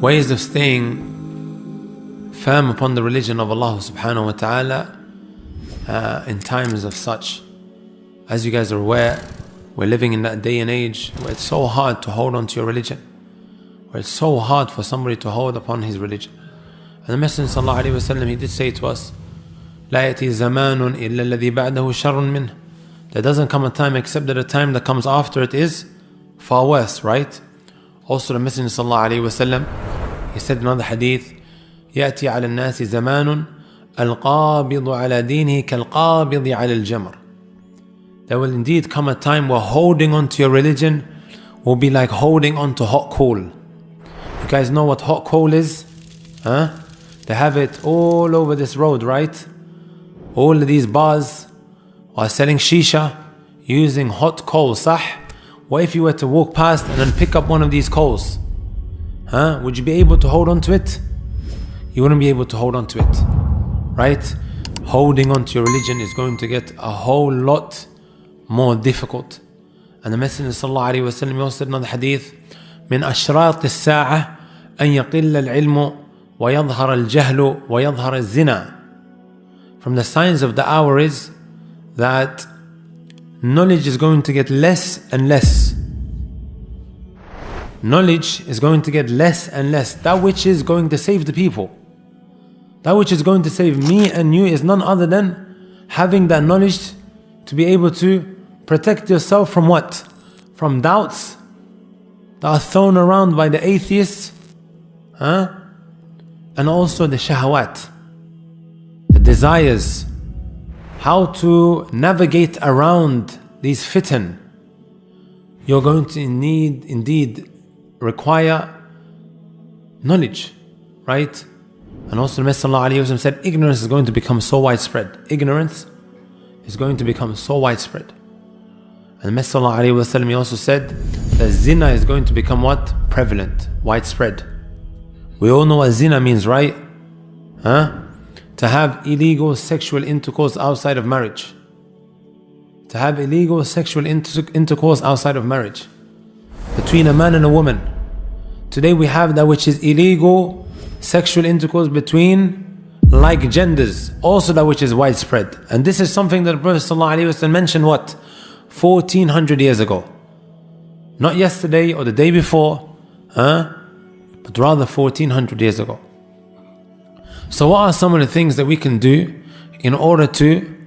ways of staying firm upon the religion of Allah subhanahu wa ta'ala in times of such. As you guys are aware, we're living in that day and age where it's so hard to hold on to your religion, where it's so hard for somebody to hold upon his religion. And the Messenger sallallahu alayhi wa sallam, he did say to us, لا يأتي زمان إلا الذي بعده شر منه. There doesn't come a time except that the time that comes after it is far worse, right? Also the Messenger sallallahu alayhi wa sallam, he said in another hadith, يأتي على الناس زمان القابض على دينه كالقابض على الجمر. There will indeed come a time where holding on to your religion will be like holding on to hot coal. You guys know what hot coal is? Huh? They have it all over this road, right? All of these bars are selling shisha using hot coal, sah? What if you were to walk past and then pick up one of these coals? Huh? Would you be able to hold on to it? You wouldn't be able to hold on to it, right? Holding on to your religion is going to get a whole lot more difficult. And the Messenger sallallahu alayhi wa sallam also said in another hadith, من أشراط الساعة أن يقل العلم ويظهر الجهل ويظهر الزنا. From the signs of the hour is that knowledge is going to get less and less. Knowledge is going to get less and less. That which is going to save the people, that which is going to save me and you, is none other than having that knowledge to be able to protect yourself from what? From doubts that are thrown around by the atheists, and also the shahawat, the desires, how to navigate around these fitan. You're going to need indeed require knowledge, right? And also the Messenger ﷺ said, ignorance is going to become so widespread. Ignorance is going to become so widespread. And the Messenger ﷺ, he also said that zina is going to become what? Prevalent, widespread. We all know what zina means, right? To have illegal sexual intercourse outside of marriage. To have illegal sexual intercourse outside of marriage between a man and a woman. Today we have that which is illegal sexual intercourse between like genders, also that which is widespread. And this is something that the Prophet ﷺ mentioned what? 1400 years ago. Not yesterday or the day before, but rather 1400 years ago. So what are some of the things that we can do in order to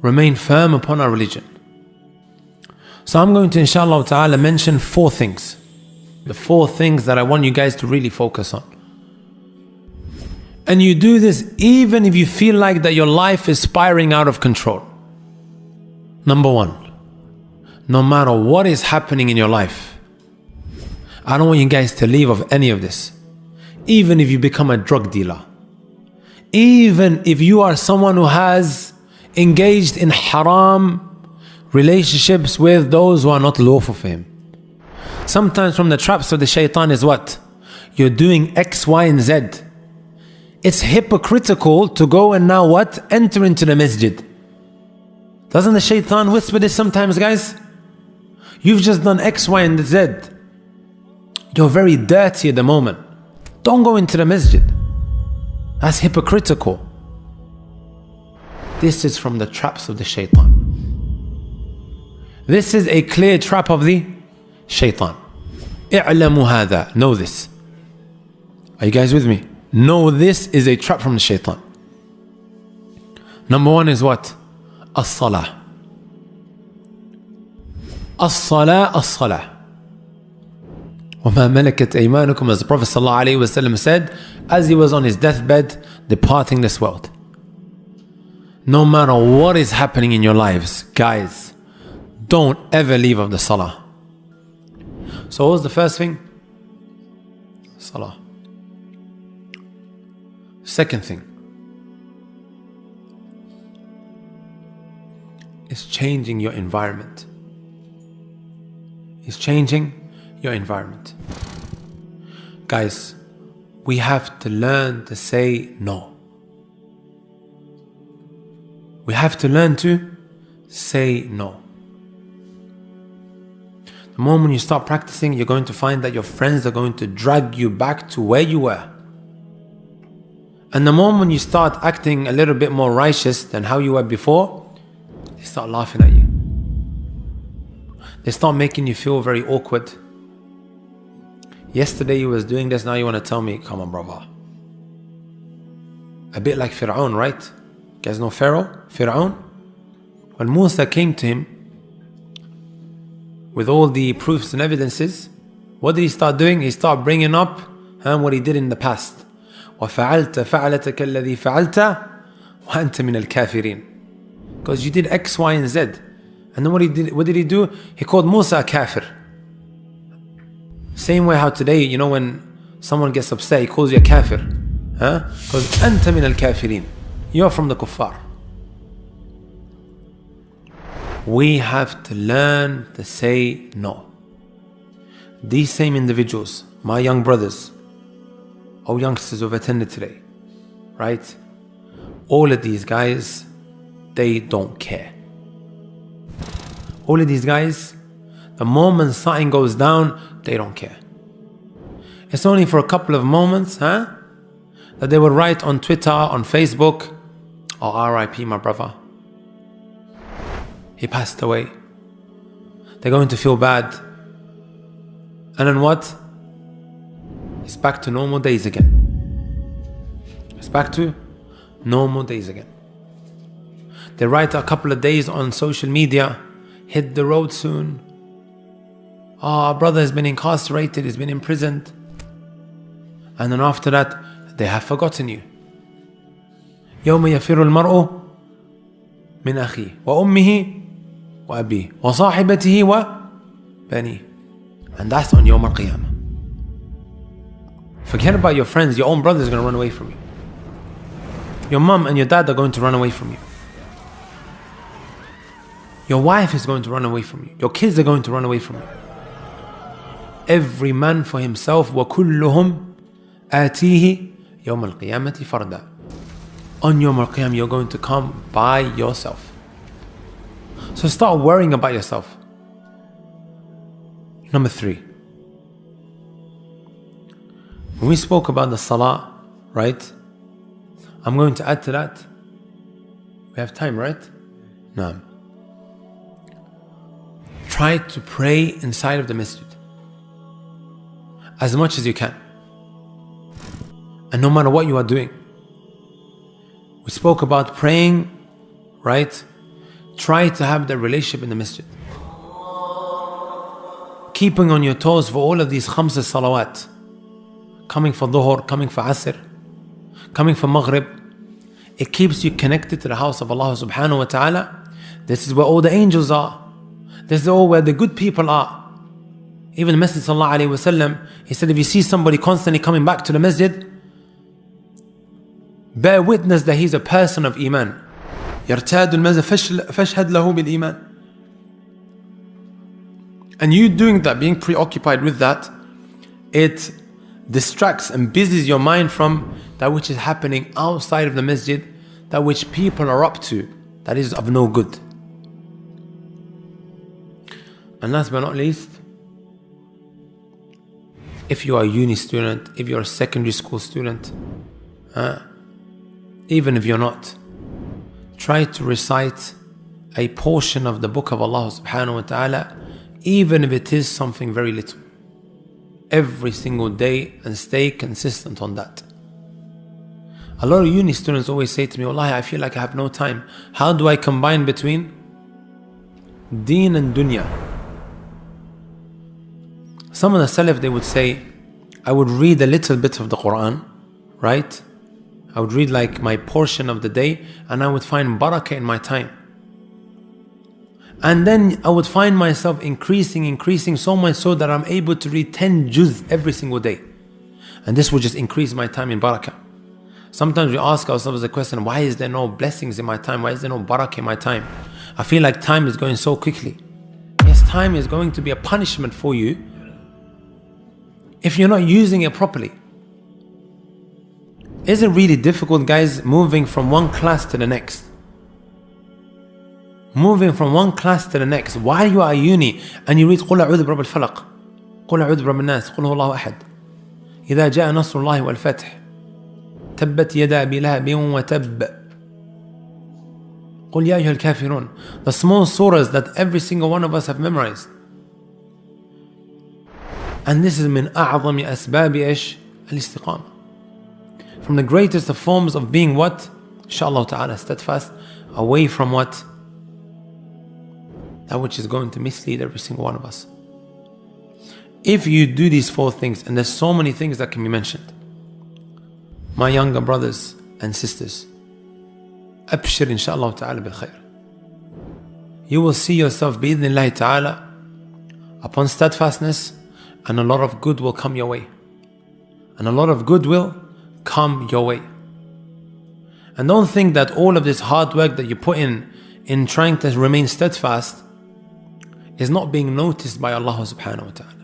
remain firm upon our religion? So I'm going to inshallah ta'ala mention 4 things. The 4 things that I want you guys to really focus on. And you do this even if you feel like that your life is spiraling out of control. Number 1, no matter what is happening in your life, I don't want you guys to leave of any of this. Even if you become a drug dealer, even if you are someone who has engaged in haram relationships with those who are not lawful for him. Sometimes from the traps of the shaitan is what? You're doing X, Y and Z. It's hypocritical to go and now what? Enter into the masjid. Doesn't the shaitan whisper this sometimes, guys? You've just done X, Y and Z. You're very dirty at the moment. Don't go into the masjid. That's hypocritical. This is from the traps of the shaitan. This is a clear trap of the shaitan. اعلموا هذا. Know this. Are you guys with me? Know this is a trap from the shaitan. Number 1 is what? As-salah. As-salah, as-salah. وَمَا مَلَكَتْ أَيْمَانُكُمْ, as the Prophet ﷺ said, as he was on his deathbed, departing this world. No matter what is happening in your lives, guys, don't ever leave of the salah. So what was the first thing? Salah. Second thing is changing your environment. Is changing your environment. Guys, we have to learn to say no. We have to learn to say no. The The moment you start practicing, you're going to find that your friends are going to drag you back to where you were. And the moment you start acting a little bit more righteous than how you were before, they start laughing at you. They start making you feel very awkward. Yesterday you was doing this, now you want to tell me, come on brother. A bit like Fir'aun, right? You guys know Pharaoh? Fir'aun? When Musa came to him with all the proofs and evidences, what did he start doing? He started bringing up what he did in the past. وَفَعَلْتَ فَعَلَتَكَ الَّذِي فَعَلْتَ وَأَنْتَ مِنَ الْكَافِرِينَ. Because you did X, Y, and Z. And then what did he do? He called Musa a kafir. Same way how today, when someone gets upset, he calls you a kafir. Because أَنْتَ مِنَ الْكَافِرِينَ. You're from the kuffar. We have to learn to say no. These same individuals, my young brothers, or youngsters who have attended today, right? All of these guys, they don't care. All of these guys, the moment something goes down, they don't care. It's only for a couple of moments, that they will write on Twitter, on Facebook, oh, RIP my brother. He passed away. They're going to feel bad. And then what? It's back to normal days again. It's back to normal days again. They write a couple of days on social media, hit the road soon. Oh, our brother has been incarcerated, he's been imprisoned. And then after that, they have forgotten you. يوم يفر المرء من أخيه وأمه وأبيه وصاحبته وبنيه. And that's on Yawm al-Qiyamah. Forget about your friends, your own brother is going to run away from you. Your mom and your dad are going to run away from you. Your wife is going to run away from you. Your kids are going to run away from you. Every man for himself. وَكُلُّهُمْ آتِيهِ يَوْمَ الْقِيَامَةِ فَرْدًا. On Yawm al-Qiyamah, you're going to come by yourself. So start worrying about yourself. Number 3. When we spoke about the salah, right? I'm going to add to that. We have time, right? No. Try to pray inside of the masjid as much as you can. And no matter what you are doing. We spoke about praying, right? Try to have that relationship in the masjid. Keeping on your toes for all of these khams salawat. Coming for dhuhr, coming for asr, coming for maghrib. It keeps you connected to the house of Allah subhanahu wa ta'ala. This is where all the angels are. This is all where the good people are. Even the Messenger sallallahu alayhi wa sallam, he said, if you see somebody constantly coming back to the masjid, bear witness that he's a person of iman. يرتاد المسجد فاشهد له بالإيمان. And you doing that, being preoccupied with that, it distracts and busies your mind from that which is happening outside of the masjid, that which people are up to, that is of no good. And last but not least, if you are a uni student, if you're a secondary school student, even if you're not, try to recite a portion of the book of Allah subhanahu wa ta'ala, even if it is something very little, every single day, and stay consistent on that. A lot of uni students always say to me, Wallahi, I feel like I have no time. How do I combine between deen and dunya? Some of the Salaf, they would say, I would read a little bit of the Quran, right? I would read like my portion of the day, and I would find barakah in my time. And then I would find myself increasing so much so that I'm able to read 10 juz every single day. And this would just increase my time in barakah. Sometimes we ask ourselves the question, why is there no blessings in my time? Why is there no barakah in my time? I feel like time is going so quickly. Yes, time is going to be a punishment for you if you're not using it properly. Is it really difficult, guys, moving from one class to the next? moving from one class to the next. While you are at uni and you read قُلْ أَعُوذُ بِرَبِّ الْفَلَقِ قُلْ أَعُوذُ بِرَبِّ النَّاسِ قُلْ هُوَ اللَّهُ أَحَدٌ إِذَا جَاءَ نَصْرُ اللَّهِ وَالْفَتْحُ تَبَّتْ يَدَا أَبِي لَهَبٍ وَتَبَّ قُلْ يَا أَيُّهَا الْكَافِرُونَ. The small surahs that every single one of us have memorized. And this is من أعظم أسباب إيش؟ الاستقامة. From the greatest of forms of being what? Inshallah ta'ala, steadfast, away from what? That which is going to mislead every single one of us. If you do these 4 things, and there's so many things that can be mentioned, my younger brothers and sisters, أبشر inshallah ta'ala bil khair. You will see yourself bi'idhnillahi ta'ala upon steadfastness, and a lot of good will come your way. And a lot of good will come your way. And don't think that all of this hard work that you put in trying to remain steadfast is not being noticed by Allah subhanahu wa ta'ala.